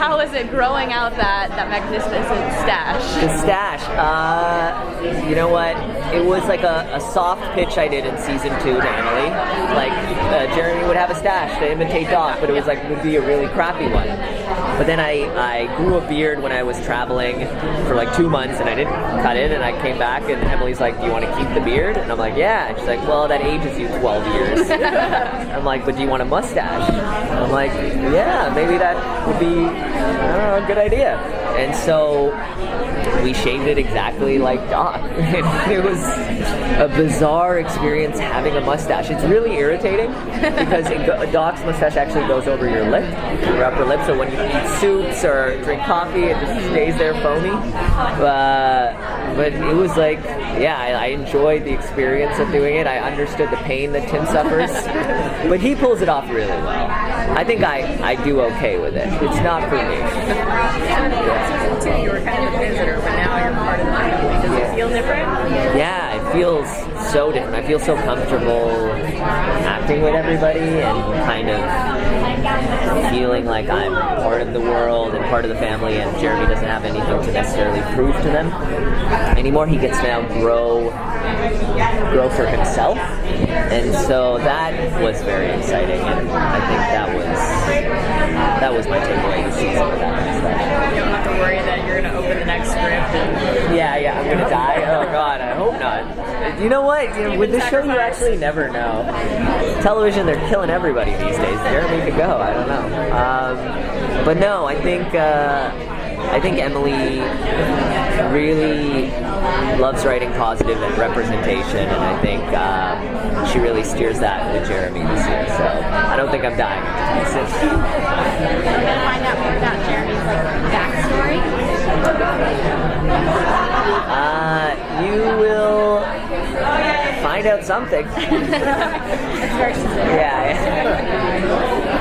how was it growing out that magnificent stash? The stash, you know what? It was like a soft pitch I did in season 2 to Emily. Like Jeremy would have a stash to imitate Doc, but it was like would be a really crappy one. But then I grew a beard when I was traveling for like 2 months, and I didn't cut it, and I came back, and Emily's like, "Do you want to keep the beard?" And I'm like, "Yeah." And she's like, "Well, that ages you 12 years." I'm like, "But do you want a mustache?" And I'm like, "Yeah, maybe that would be, I don't know, a good idea." And so we shaved it exactly like Doc. It was a bizarre experience having a mustache. It's really irritating because Doc's mustache actually goes over your lip, your upper lip, so when you eat soups or drink coffee, it just stays there foamy. But it was like, yeah, I enjoyed the experience of doing it. I understood the pain that Tim suffers, but he pulls it off really well. I think I do okay with it. It's not for me. Season 2, you were kind of a visitor, but now you're part of the family. Does it feel different? Yeah, it feels so different. I feel so comfortable acting with everybody and kind of feeling like I'm part of the world and part of the family, and Jeremy doesn't have anything to necessarily prove to them anymore. He gets to now grow for himself, and so that was very exciting, and I think that was my takeaway this season with that kind of stuff. You don't have to worry that you're going to open the next script and... Yeah, I'm going to die. Oh God, I hope not. You know what? With this show, you actually never know. Television, they're killing everybody these days. Jeremy could go. I don't know. But no, I think Emily really loves writing positive representation, and I think she really steers that with Jeremy this year. So I don't think I'm dying. We're gonna find out more about Jeremy's backstory. You will find out something. That's very specific. Yeah.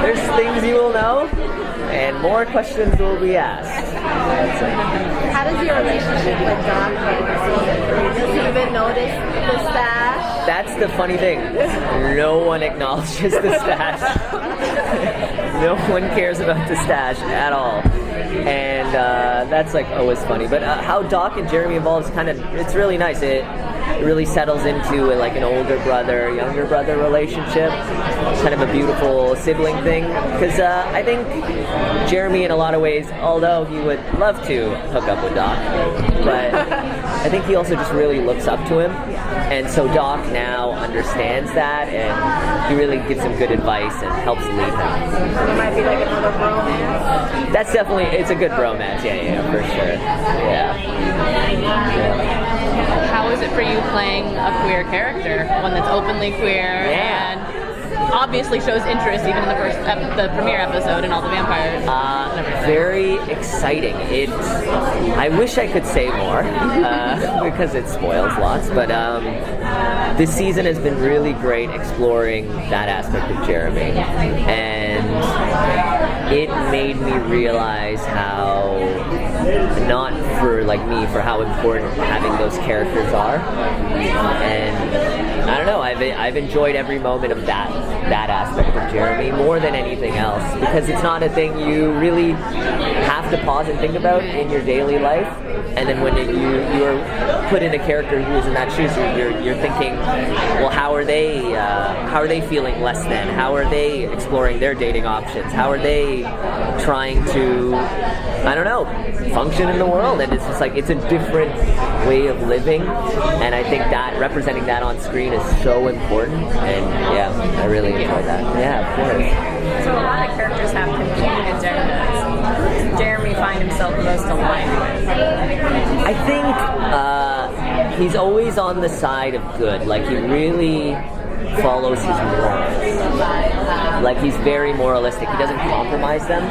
There's things you will know, and more questions will be asked. How does your relationship with Doc look? Does he even notice the stash? That's the funny thing. No one acknowledges the stash. No one cares about the stash at all. And that's always funny. But how Doc and Jeremy evolves, it's really nice. It really settles into an older brother, younger brother relationship. It's kind of a beautiful sibling thing. Because I think Jeremy, in a lot of ways, although he would love to hook up with Doc, but I think he also just really looks up to him. And so Doc now understands that, and he really gives him good advice and helps lead him. It might be like another bromance. That's definitely, it's a good bromance, yeah, for sure. Yeah. How is it for you playing a queer character, one that's openly queer and obviously shows interest even in the premiere episode and all the vampires? Very exciting. I wish I could say more because it spoils lots, but this season has been really great exploring that aspect of Jeremy, and it made me realize how, not for me, for how important having those characters are. And I don't know, I've enjoyed every moment of that aspect of Jeremy more than anything else, because it's not a thing you really have to pause and think about in your daily life. And then when you're put in a character who's in that shoes, you're thinking, well, how are they feeling less than? How are they exploring their dating options? How are they trying to, I don't know, function in the world? And it's just it's a different way of living, and I think that representing that on screen is so important. And yeah, I really enjoy that. Yeah, of course. So a lot of characters have competing agendas. Who does Jeremy find himself most aligned with? I think he's always on the side of good. He really follows his morals. He's very moralistic. He doesn't compromise them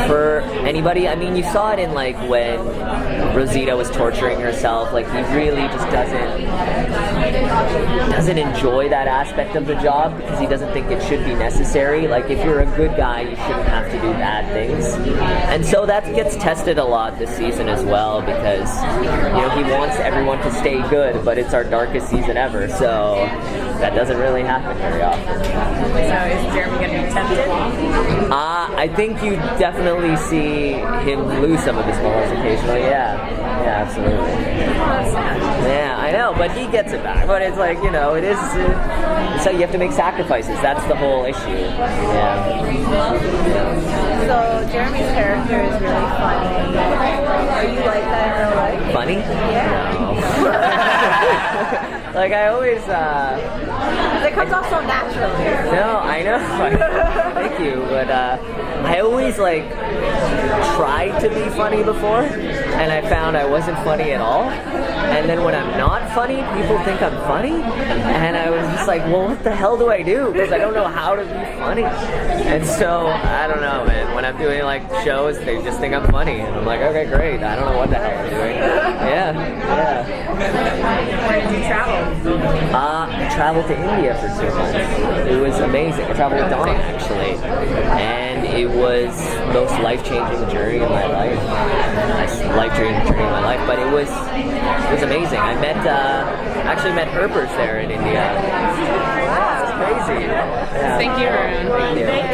for anybody. I mean, you saw it in when Rosita was torturing herself. He really just doesn't enjoy that aspect of the job because he doesn't think it should be necessary. If you're a good guy, you shouldn't have to do bad things. And so that gets tested a lot this season as well, because he wants everyone to stay good, but it's our darkest season ever, so that doesn't really happen very often. So is Jeremy going to be tempted? I think you definitely see him lose some of his balls occasionally. Yeah, absolutely. That's sad. Yeah, I know, but he gets it back. But it's like, you know, it is. So you have to make sacrifices. That's the whole issue. Yeah. So Jeremy's character is really funny. Are you like that in real life? Funny? Yeah. No. Like I always. It comes off so naturally. No, I know. Thank you, but I always like tried to be funny before, and I found I wasn't funny at all. And then when I'm not funny, people think I'm funny, and I was just like, well, what the hell do I do? Because I don't know how to be funny. And so I don't know, man. When I'm doing like shows, they just think I'm funny, and I'm like, okay, great. I don't know what the hell I'm doing. Yeah. Where did you travel? I traveled to India for 2 months. It was amazing. I traveled with Donna, actually. And it was the most life-changing journey of my life. Life-changing journey of my life. But it was amazing. I actually met Earpers there in India. Wow, it was crazy. Yeah. Thank you, Varun. Thank you.